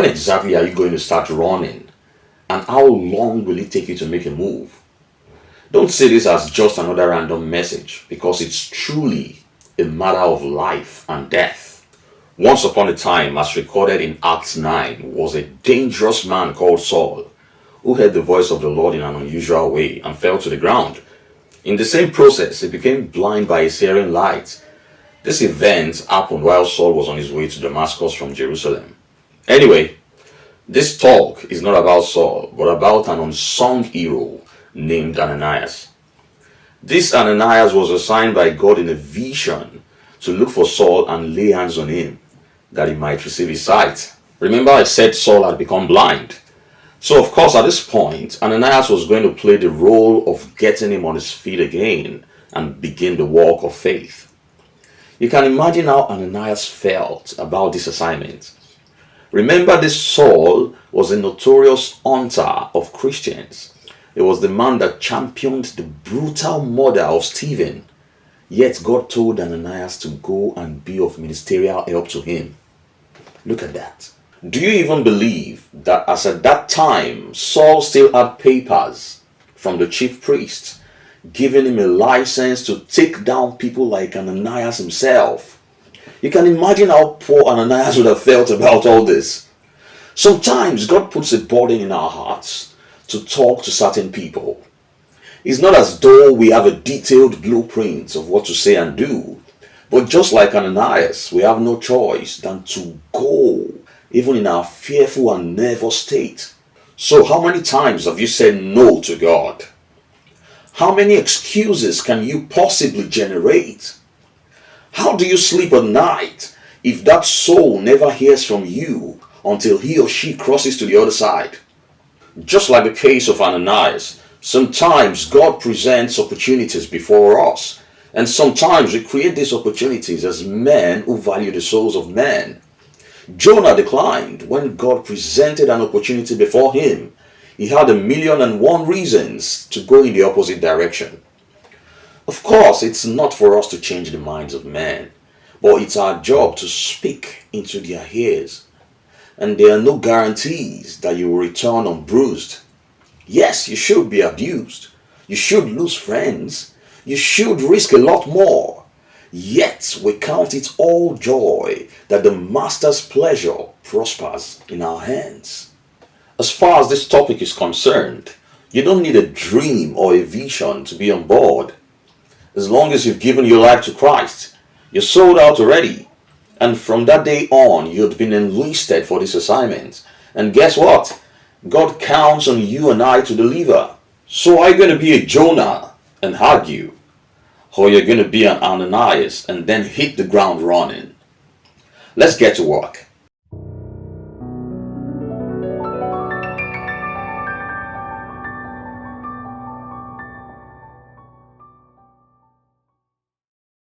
When exactly are you going to start running? And how long will it take you to make a move? Don't see this as just another random message, because it's truly a matter of life and death. Once upon a time, as recorded in Acts 9, was a dangerous man called Saul, who heard the voice of the Lord in an unusual way and fell to the ground. In the same process, he became blind by his hearing light. This event happened while Saul was on his way to Damascus from Jerusalem. Anyway, this talk is not about Saul, but about an unsung hero named Ananias. This Ananias was assigned by God in a vision to look for Saul and lay hands on him, that he might receive his sight. Remember, I said Saul had become blind. So of course, at this point, Ananias was going to play the role of getting him on his feet again and begin the walk of faith. You can imagine how Ananias felt about this assignment. Remember, this Saul was a notorious hunter of Christians. He was the man that championed the brutal murder of Stephen. Yet God told Ananias to go and be of ministerial help to him. Look at that. Do you even believe that as at that time, Saul still had papers from the chief priest giving him a license to take down people like Ananias himself? You can imagine how poor Ananias would have felt about all this. Sometimes God puts a burden in our hearts to talk to certain people. It's not as though we have a detailed blueprint of what to say and do, but just like Ananias, we have no choice than to go, even in our fearful and nervous state. So how many times have you said no to God? How many excuses can you possibly generate? How do you sleep at night if that soul never hears from you until he or she crosses to the other side? Just like the case of Ananias, sometimes God presents opportunities before us, and sometimes we create these opportunities as men who value the souls of men. Jonah declined when God presented an opportunity before him. He had 1,000,001 reasons to go in the opposite direction. Of course, it's not for us to change the minds of men, but it's our job to speak into their ears. And there are no guarantees that you will return unbruised. Yes, you should be abused. You should lose friends. You should risk a lot more. Yet we count it all joy that the Master's pleasure prospers in our hands. As far as this topic is concerned, you don't need a dream or a vision to be on board. As long as you've given your life to Christ, you're sold out already. And from that day on, you'd been enlisted for this assignment. And guess what? God counts on you and I to deliver. So are you going to be a Jonah and argue? Or you're going to be an Ananias and then hit the ground running? Let's get to work.